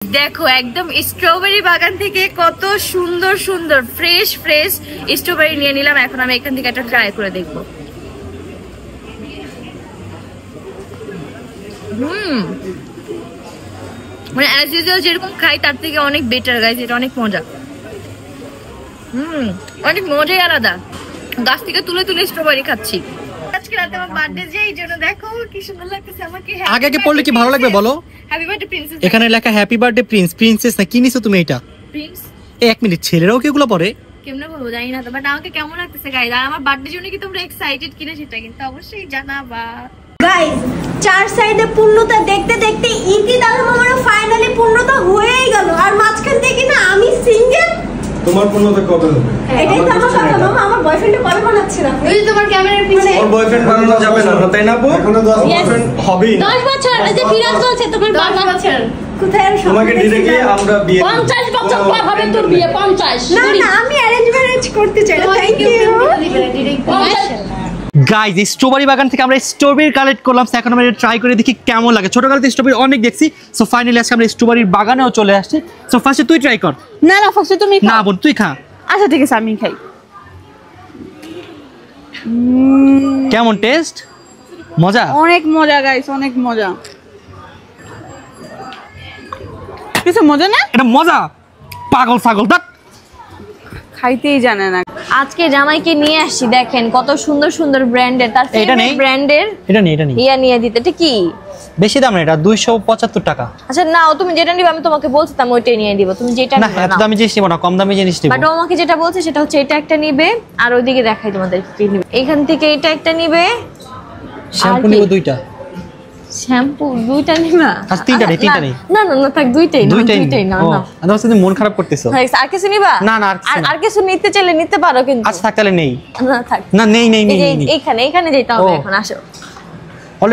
দেখো একদম স্ট্রবেরি বাগান থেকে কত সুন্দর সুন্দর ফ্রেশ ফ্রেশ স্ট্রবেরি নিয়ে নিলাম। এখন আমি এখান থেকে একটা ট্রাই করে দেখবো। মানে অ্যাজ ইউজুয়াল যেরকম খাই তার থেকে অনেক বেটার গাইজ, এটা অনেক মজা। অনেক মজাই আলাদা। গাছ থেকে তুলে তুলে স্ট্রবেরি খাচ্ছি। আজকে রাতে আমার বার্থডে, যে এই জন্য দেখো কি সুন্দর লাগতেছে আমাকে। আগে আগে পড়লে কি ভালো লাগবে বলো? Happy birthday princess. এখানে লেখা হ্যাপি বার্থডে প্রিন্স, প্রিন্সেস না কি নিছো তুমি এটা? প্রিন্স। এক মিনিট, ছেলেরাও কি এগুলো পড়ে? কেমনে বলবো জানি না তো, বাট আমাকে কেমন লাগতেছে গাইজ। আর আমার বার্থডে জন্য কি তোমরা এক্সাইটেড কিনা সেটা কিন্তু অবশ্যই জানাবা। গাইস, চার সাইডে পূর্ণতা দেখতে দেখতে ইতি দাদা মামার ফাইনালি পূর্ণতা হয়েই গেল। আর মাঝখান থেকে না আমি সিঙ্গেল। তোমার পূর্ণতা কবে হবে? এটাই তো আমার কথা। মামা আমার বয়ফ্রেন্ডে কবে বানাচ্ছে না? ওই তোমার ক্যামেরার পিছনে ওর বয়ফ্রেন্ড বানানো যাবে না, তাই না আপু? এখনো 10 বছর হবেই না। 10 বছর এই যে ফিরাজ বলছে তোমার 10 বছর। কোথায় আর তোমাকে ডিরেক্টলি আমরা বিয়ে 50 বছর পর হবে তোর বিয়ে। 50 না না, আমি অ্যারেঞ্জ ম্যারেজ করতে চাই। Thank you guys. স্ট্রবেরি বাগান থেকে আমরা স্ট্রবেরি কালেক্ট করলাম। এখন আমরা ট্রাই করে দেখি কেমন লাগে। ছোটকালে তো স্ট্রবেরি অনেক দেখছি। সো ফাইনালি আজকে আমরা স্ট্রবেরির বাগানেও চলে আসছি। সো ফার্স্টে তুই ট্রাই কর। না না, ফার্স্টে তুমি না বোন তুই খা। আচ্ছা ঠিক আছে, আমি খাই। কেমন টেস্ট? মজা? অনেক মজা গাইস, অনেক মজা। কিছু মজা না? এটা মজা পাগল ছাগল দাঁত খাইতেই জানে না। আজকে জামাইকে নিয়ে আসছি, দেখেন কত সুন্দর সুন্দর ব্র্যান্ডের, তার ফেভারিট ব্র্যান্ডের এটা নেই ইয়া নিয়ে দিতে। এটা কি বেশি দাম না, এটা 275 টাকা। আচ্ছা নাও, তুমি যেটা নিবে আমি তোমাকে বলছিলাম ওইটাই নিয়ে দিব। তুমি যেটা না নিবে এত দামি জিনিস নিব না, কম দামি জিনিস নিব। বাট ও আমাকে যেটা বলছে সেটা হচ্ছে এটা একটা নিবে, আর ওইদিকে দেখাই তোমাদের কি নিবে। এখান থেকে এটা একটা নিবে, শ্যাম্পু নিব দুইটা। শ্যাম্পু দুইটা নিবা? আচ্ছা তিনটা নেই। না না না, থাক দুইটাই না না। আচ্ছা তুমি মন খারাপ করতেছো। আর কিছু নিবা? না না, আর কিছু নিতে চাইলে নিতে পারো কিন্তু। আচ্ছা থাক তাহলে নেই। না থাক। না নেই। এইখানে যেতে হবে এখন। আসো